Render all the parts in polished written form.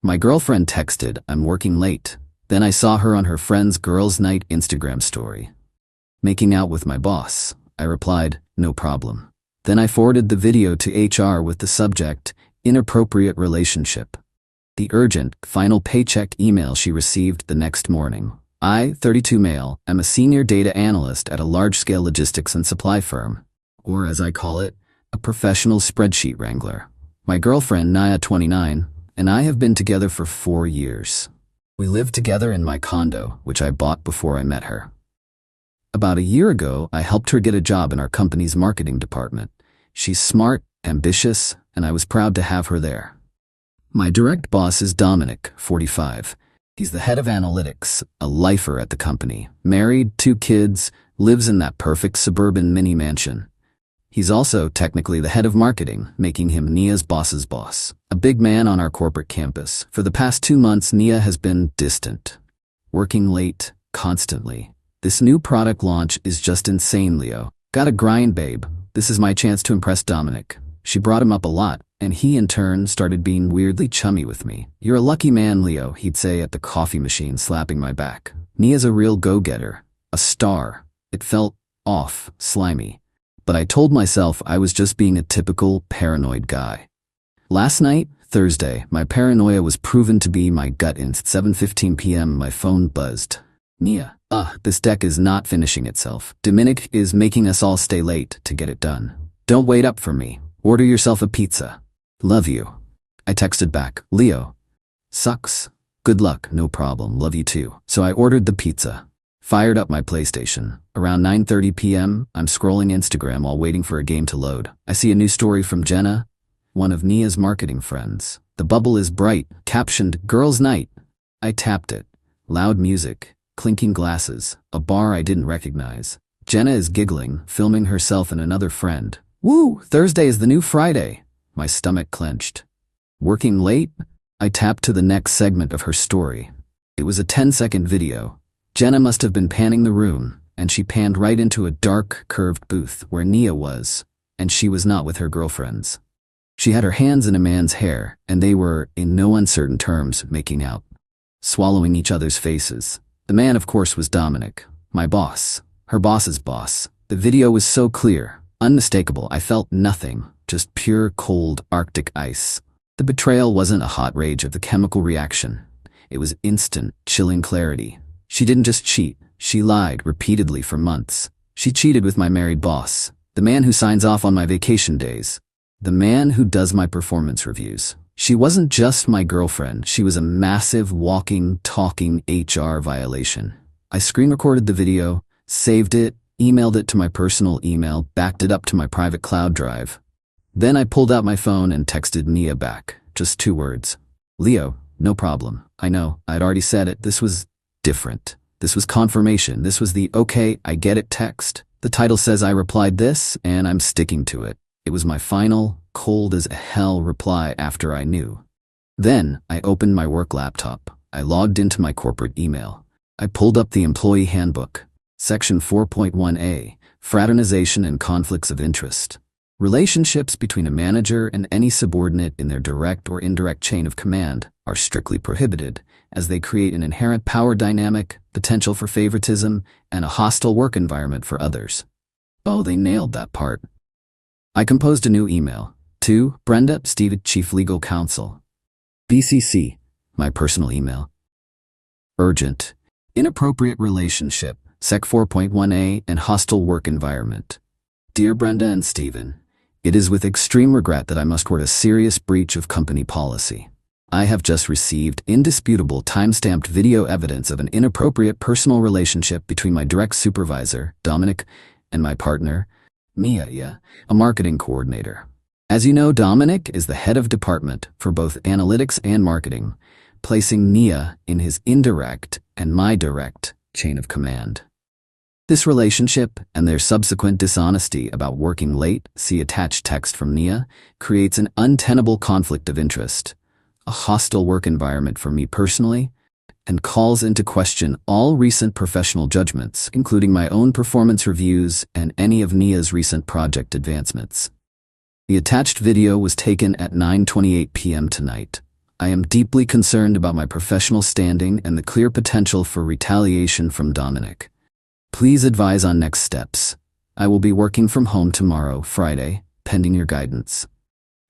My girlfriend texted, "I'm working late." Then I saw her on her friend's girls' night Instagram story. "Making out with my boss." I replied, "No problem." Then I forwarded the video to HR with the subject, "Inappropriate Relationship." The urgent, final paycheck email she received the next morning. I, 32 male, am a senior data analyst at a large-scale logistics and supply firm, or as I call it, a professional spreadsheet wrangler. My girlfriend, Naya, 29, and I have been together for 4 years. We live together in my condo, which I bought before I met her. About a year ago, I helped her get a job in our company's marketing department. She's smart, ambitious, and I was proud to have her there. My direct boss is Dominic, 45. He's the head of analytics, a lifer at the company, married, 2 kids, lives in that perfect suburban mini mansion. He's also technically the head of marketing, making him Nia's boss's boss. A big man on our corporate campus. For the past 2 months, Nia has been distant, working late, constantly. This new product launch is just insane, Leo. Gotta grind, babe. This is my chance to impress Dominic. She brought him up a lot, and he in turn started being weirdly chummy with me. "You're a lucky man, Leo," he'd say at the coffee machine, slapping my back. Nia's a real go-getter, a star. It felt off, slimy. But I told myself I was just being a typical paranoid guy. Last night, Thursday, my paranoia was proven to be my gut instinct. 7:15 p.m. my phone buzzed. "Nia, this deck is not finishing itself. Dominic is making us all stay late to get it done. Don't wait up for me. Order yourself a pizza. Love you." I texted back, "Leo, sucks. Good luck, no problem, love you too." So I ordered the pizza. Fired up my PlayStation. Around 9:30 p.m., I'm scrolling Instagram while waiting for a game to load. I see a new story from Jenna, one of Nia's marketing friends. The bubble is bright, captioned, "Girls' Night." I tapped it. Loud music, clinking glasses, a bar I didn't recognize. Jenna is giggling, filming herself and another friend. "Woo, Thursday is the new Friday." My stomach clenched. Working late? I tapped to the next segment of her story. It was a 10-second video. Jenna must have been panning the room, and she panned right into a dark, curved booth where Nia was, and she was not with her girlfriends. She had her hands in a man's hair, and they were, in no uncertain terms, making out, swallowing each other's faces. The man, of course, was Dominic, my boss, her boss's boss. The video was so clear, unmistakable, I felt nothing, just pure, cold, Arctic ice. The betrayal wasn't a hot rage of the chemical reaction. It was instant, chilling clarity. She didn't just cheat, she lied repeatedly for months. She cheated with my married boss, the man who signs off on my vacation days, the man who does my performance reviews. She wasn't just my girlfriend, she was a massive, walking, talking HR violation. I screen recorded the video, saved it, emailed it to my personal email, backed it up to my private cloud drive. Then I pulled out my phone and texted Nia back, just 2 words. "Leo, no problem. I know, I'd already said it. This was different. This was confirmation. This was the okay, I get it text. The title says I replied this, and I'm sticking to it." It was my final, cold as hell reply after I knew. Then I opened my work laptop. I logged into my corporate email. I pulled up the employee handbook. Section 4.1a, Fraternization and Conflicts of Interest. Relationships between a manager and any subordinate in their direct or indirect chain of command are strictly prohibited, as they create an inherent power dynamic, potential for favoritism, and a hostile work environment for others. Oh, they nailed that part. I composed a new email. To Brenda, Steve, Chief Legal Counsel. BCC, my personal email. Urgent. Inappropriate relationship, Sec 4.1a, and hostile work environment. Dear Brenda and Stephen, it is with extreme regret that I must report a serious breach of company policy. I have just received indisputable time-stamped video evidence of an inappropriate personal relationship between my direct supervisor, Dominic, and my partner, Mia, a marketing coordinator. As you know, Dominic is the head of department for both analytics and marketing, placing Nia in his indirect and my direct chain of command. This relationship and their subsequent dishonesty about working late, see attached text from Nia, creates an untenable conflict of interest, a hostile work environment for me personally, and calls into question all recent professional judgments, including my own performance reviews and any of Nia's recent project advancements. The attached video was taken at 9:28 p.m. tonight. I am deeply concerned about my professional standing and the clear potential for retaliation from Dominic. Please advise on next steps. I will be working from home tomorrow, Friday, pending your guidance.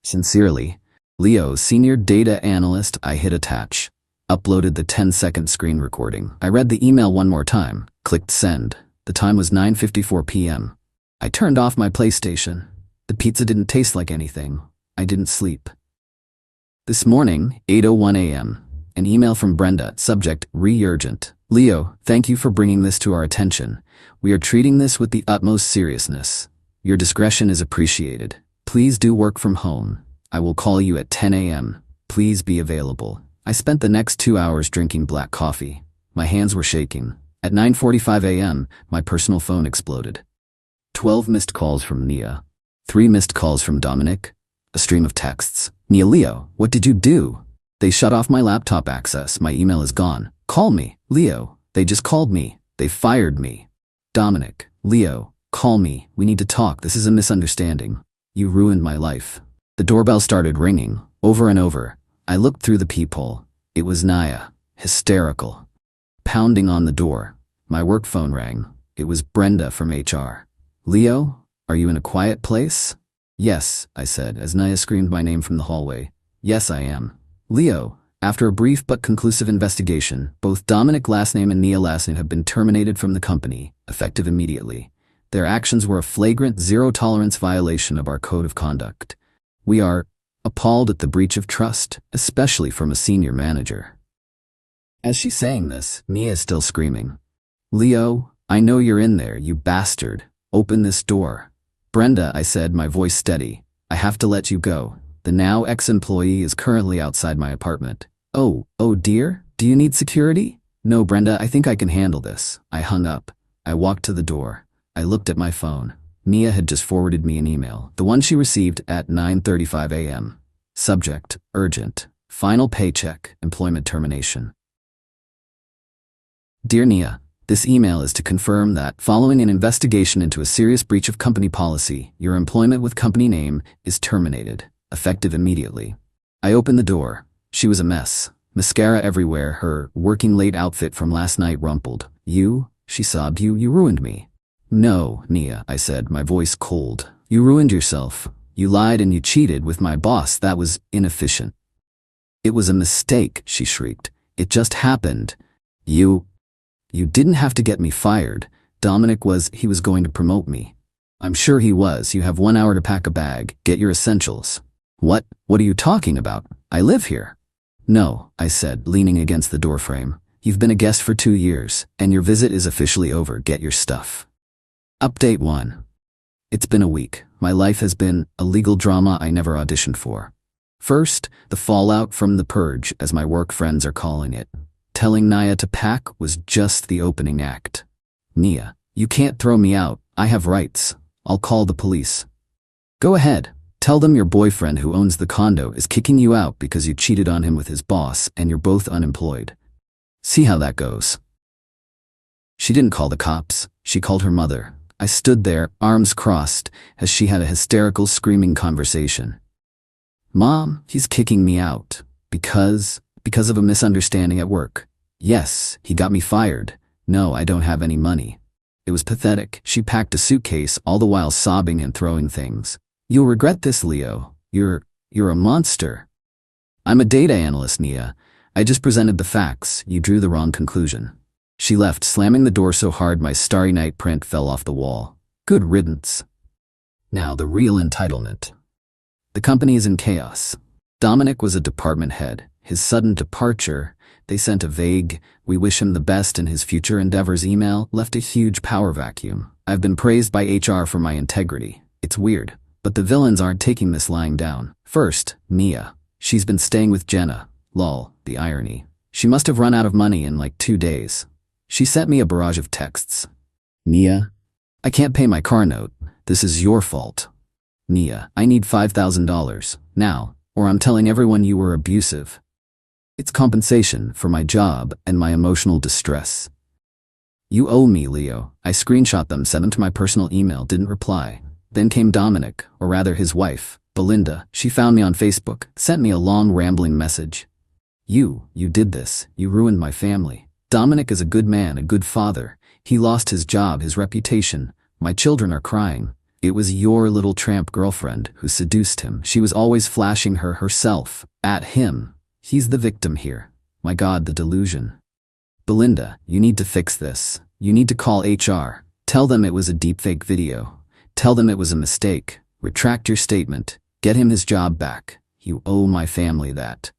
Sincerely, Leo, Senior Data Analyst. I hit attach. Uploaded the 10-second screen recording. I read the email one more time, clicked send. The time was 9:54 p.m. I turned off my PlayStation. The pizza didn't taste like anything. I didn't sleep. This morning, 8:01 a.m. An email from Brenda, subject, re-urgent. Leo, thank you for bringing this to our attention. We are treating this with the utmost seriousness. Your discretion is appreciated. Please do work from home. I will call you at 10 a.m. Please be available. I spent the next 2 hours drinking black coffee. My hands were shaking. At 9:45 a.m., my personal phone exploded. 12 missed calls from Nia. 3 missed calls from Dominic. A stream of texts. Nia, Leo, what did you do? They shut off my laptop access. My email is gone. Call me. Leo, they just called me. They fired me. Dominic, Leo, call me. We need to talk. This is a misunderstanding. You ruined my life. The doorbell started ringing, over and over. I looked through the peephole. It was Nia, hysterical. Pounding on the door. My work phone rang. It was Brenda from HR. Leo, are you in a quiet place? Yes, I said, as Nia screamed my name from the hallway. Yes, I am. Leo, after a brief but conclusive investigation, both Dominic last name and Nia last name have been terminated from the company, effective immediately. Their actions were a flagrant zero-tolerance violation of our code of conduct. We are appalled at the breach of trust, especially from a senior manager. As she's saying this, Nia is still screaming. Leo, I know you're in there, you bastard. Open this door. Brenda, I said, my voice steady. I have to let you go. The now ex-employee is currently outside my apartment. Oh dear? Do you need security? No, Brenda, I think I can handle this. I hung up. I walked to the door. I looked at my phone. Nia had just forwarded me an email, the one she received at 9:35 a.m. Subject, urgent. Final paycheck, employment termination. Dear Nia, this email is to confirm that, following an investigation into a serious breach of company policy, your employment with company name is terminated, effective immediately. I opened the door. She was a mess. Mascara everywhere, her working late outfit from last night rumpled. You, she sobbed, you ruined me. No, Nia, I said, my voice cold. You ruined yourself. You lied and you cheated with my boss. That was inefficient. It was a mistake, she shrieked. It just happened. You didn't have to get me fired. Dominic he was going to promote me. I'm sure he was. You have 1 hour to pack a bag, get your essentials. What are you talking about? I live here. No, I said, leaning against the doorframe. You've been a guest for 2 years, and your visit is officially over. Get your stuff. Update 1. It's been a week. My life has been a legal drama I never auditioned for. First, the fallout from the purge, as my work friends are calling it. Telling Nia to pack was just the opening act. Nia, you can't throw me out. I have rights. I'll call the police. Go ahead. Tell them your boyfriend who owns the condo is kicking you out because you cheated on him with his boss and you're both unemployed. See how that goes. She didn't call the cops. She called her mother. I stood there, arms crossed, as she had a hysterical screaming conversation. Mom, he's kicking me out. Because of a misunderstanding at work. Yes, he got me fired. No, I don't have any money. It was pathetic. She packed a suitcase, all the while sobbing and throwing things. You'll regret this, Leo. You're a monster. I'm a data analyst, Nia. I just presented the facts. You drew the wrong conclusion. She left, slamming the door so hard my Starry Night print fell off the wall. Good riddance. Now the real entitlement. The company is in chaos. Dominic was a department head. His sudden departure, they sent a vague, "We wish him the best in his future endeavors" email, left a huge power vacuum. I've been praised by HR for my integrity. It's weird, but the villains aren't taking this lying down. First, Nia. She's been staying with Jenna. Lol, the irony. She must have run out of money in like 2 days. She sent me a barrage of texts. Nia, I can't pay my car note. This is your fault. Nia, I need $5,000 now, or I'm telling everyone you were abusive. It's compensation for my job and my emotional distress. You owe me, Leo. I screenshot them, sent them to my personal email, didn't reply. Then came Dominic, or rather his wife, Belinda. She found me on Facebook, sent me a long rambling message. You did this. You ruined my family. Dominic is a good man, a good father. He lost his job, his reputation. My children are crying. It was your little tramp girlfriend who seduced him. She was always flashing herself at him. He's the victim here. My God, the delusion. Belinda, you need to fix this. You need to call HR. Tell them it was a deepfake video. Tell them it was a mistake. Retract your statement. Get him his job back. You owe my family that.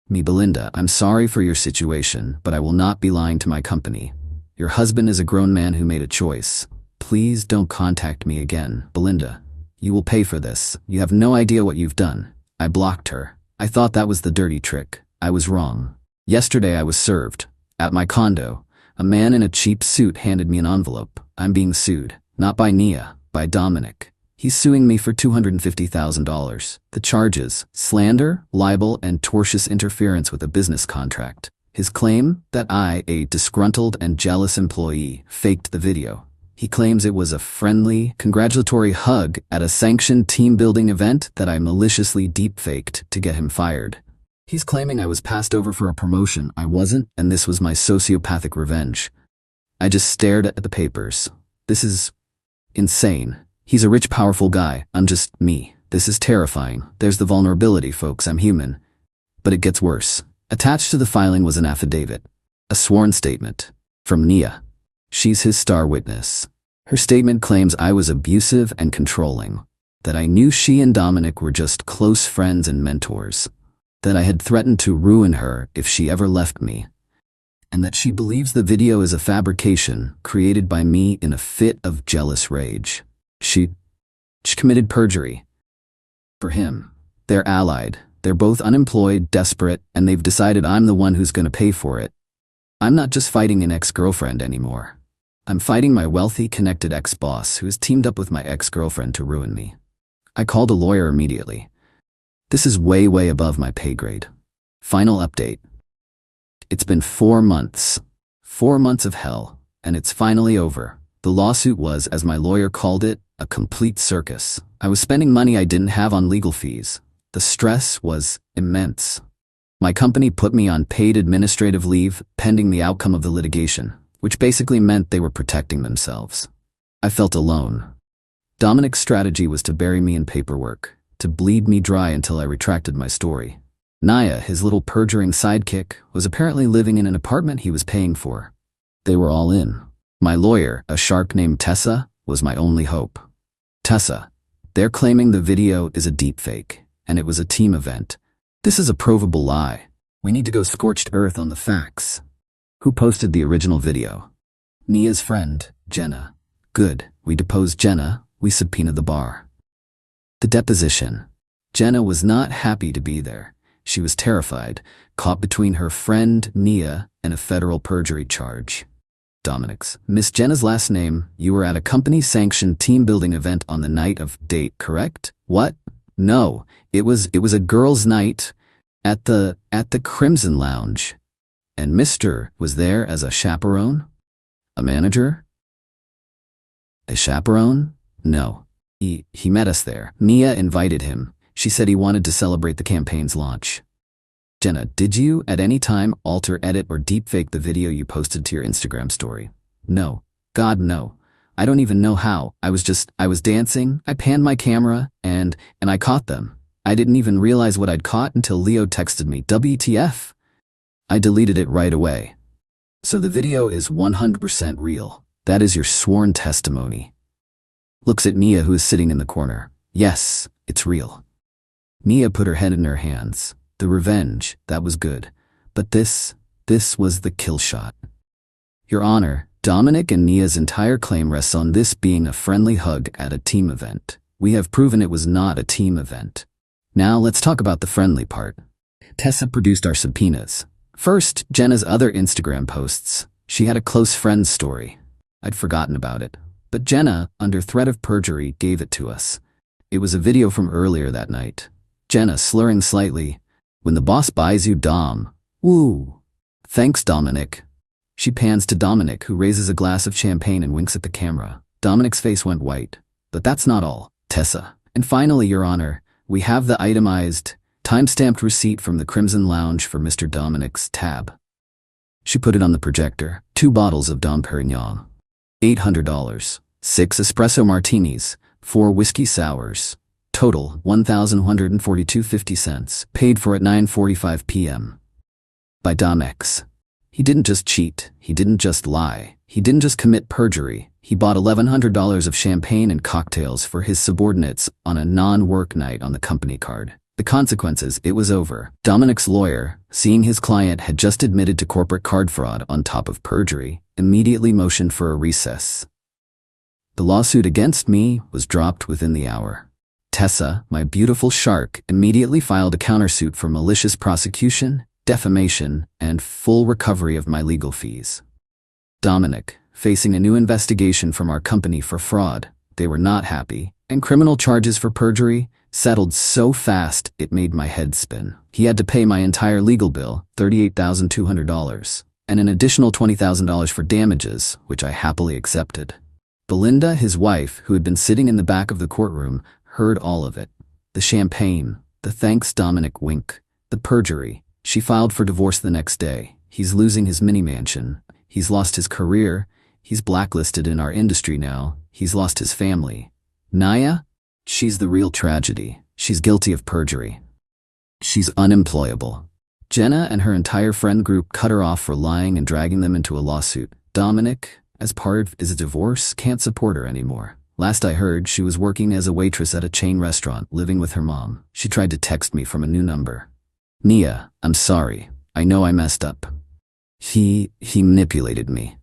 Me, Belinda, I'm sorry for your situation, but I will not be lying to my company. Your husband is a grown man who made a choice. Please don't contact me again. Belinda, you will pay for this. You have no idea what you've done. I blocked her. I thought that was the dirty trick. I was wrong. Yesterday I was served. At my condo, a man in a cheap suit handed me an envelope. I'm being sued. Not by Nia, by Dominic. He's suing me for $250,000. The charges: slander, libel, and tortious interference with a business contract. His claim that I, a disgruntled and jealous employee, faked the video. He claims it was a friendly, congratulatory hug at a sanctioned team-building event that I maliciously deep-faked to get him fired. He's claiming I was passed over for a promotion. I wasn't, and this was my sociopathic revenge. I just stared at the papers. This is insane. He's a rich, powerful guy. I'm just me. This is terrifying. There's the vulnerability, folks. I'm human. But it gets worse. Attached to the filing was an affidavit, a sworn statement, from Nia. She's his star witness. Her statement claims I was abusive and controlling, that I knew she and Dominic were just close friends and mentors, that I had threatened to ruin her if she ever left me, and that she believes the video is a fabrication created by me in a fit of jealous rage. She committed perjury. For him, they're allied. They're both unemployed, desperate, and they've decided I'm the one who's going to pay for it. I'm not just fighting an ex-girlfriend anymore. I'm fighting my wealthy, connected ex-boss who has teamed up with my ex-girlfriend to ruin me. I called a lawyer immediately. This is way, way above my pay grade. Final update. It's been 4 months. 4 months of hell, and it's finally over. The lawsuit was, as my lawyer called it, a complete circus. I was spending money I didn't have on legal fees. The stress was immense. My company put me on paid administrative leave pending the outcome of the litigation, which basically meant they were protecting themselves. I felt alone. Dominic's strategy was to bury me in paperwork, to bleed me dry until I retracted my story. Nia, his little perjuring sidekick, was apparently living in an apartment he was paying for. They were all in. My lawyer, a shark named Tessa, was my only hope. Tessa, they're claiming the video is a deepfake, and it was a team event. This is a provable lie. We need to go scorched earth on the facts. Who posted the original video? Nia's friend, Jenna. Good, we deposed Jenna, we subpoenaed the bar. The deposition. Jenna was not happy to be there. She was terrified, caught between her friend, Nia, and a federal perjury charge. Dominic's. Miss Jenna's last name, you were at a company-sanctioned team-building event on the night of date, correct? What? No, it was a girls' night at the Crimson Lounge. And Mr. was there as a chaperone? A manager? A chaperone? No. He met us there. Nia invited him. She said he wanted to celebrate the campaign's launch. Jenna, did you at any time alter, edit, or deepfake the video you posted to your Instagram story? No. God, no. I don't even know how. I was dancing, I panned my camera, and I caught them. I didn't even realize what I'd caught until Leo texted me, WTF? I deleted it right away. So the video is 100% real. That is your sworn testimony. Looks at Nia, who is sitting in the corner. Yes, it's real. Nia put her head in her hands. The revenge, that was good. But this was the kill shot. Your Honor, Dominic and Nia's entire claim rests on this being a friendly hug at a team event. We have proven it was not a team event. Now let's talk about the friendly part. Tessa produced our subpoenas. First, Jenna's other Instagram posts. She had a close friend's story. I'd forgotten about it. But Jenna, under threat of perjury, gave it to us. It was a video from earlier that night. Jenna slurring slightly, "When the boss buys you, Dom. Woo. Thanks, Dominic." She pans to Dominic, who raises a glass of champagne and winks at the camera. Dominic's face went white. But that's not all, Tessa. And finally, Your Honor, we have the itemized Timestamped receipt from the Crimson Lounge for Mr. Dominic's tab. She put it on the projector. 2 bottles of Dom Perignon. $800. 6 espresso martinis. 4 whiskey sours. Total, $1,142.50. Paid for at 9:45 p.m. By Dom X. He didn't just cheat. He didn't just lie. He didn't just commit perjury. He bought $1,100 of champagne and cocktails for his subordinates on a non-work night on the company card. The consequences, it was over. Dominic's lawyer, seeing his client had just admitted to corporate card fraud on top of perjury, immediately motioned for a recess. The lawsuit against me was dropped within the hour. Tessa, my beautiful shark, immediately filed a countersuit for malicious prosecution, defamation, and full recovery of my legal fees. Dominic, facing a new investigation from our company for fraud, they were not happy, and criminal charges for perjury settled so fast it made my head spin. He had to pay my entire legal bill, $38,200, and an additional $20,000 for damages, which I happily accepted. Belinda, his wife, who had been sitting in the back of the courtroom, heard all of it. The champagne, the thanks Dominic wink, the perjury. She filed for divorce the next day. He's losing his mini-mansion. He's lost his career. He's blacklisted in our industry now. He's lost his family. Naya? She's the real tragedy. She's guilty of perjury. She's unemployable. Jenna and her entire friend group cut her off for lying and dragging them into a lawsuit. Dominic, as part of his divorce, can't support her anymore. Last I heard, she was working as a waitress at a chain restaurant, living with her mom. She tried to text me from a new number. Nia, I'm sorry. I know I messed up. He manipulated me.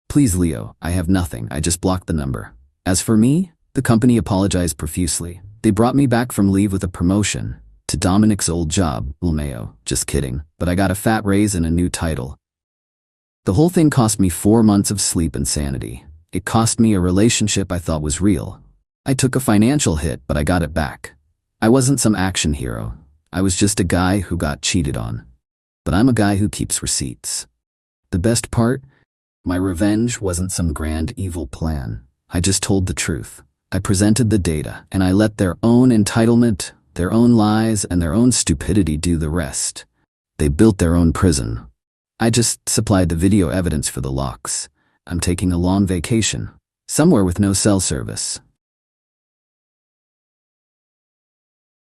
Please, Leo, I have nothing. I just blocked the number. As for me, the company apologized profusely. They brought me back from leave with a promotion to Dominic's old job, Ulmeo. Just kidding, but I got a fat raise and a new title. The whole thing cost me 4 months of sleep and sanity. It cost me a relationship I thought was real. I took a financial hit, but I got it back. I wasn't some action hero. I was just a guy who got cheated on. But I'm a guy who keeps receipts. The best part? My revenge wasn't some grand evil plan. I just told the truth. I presented the data, and I let their own entitlement, their own lies, and their own stupidity do the rest. They built their own prison. I just supplied the video evidence for the locks. I'm taking a long vacation, somewhere with no cell service.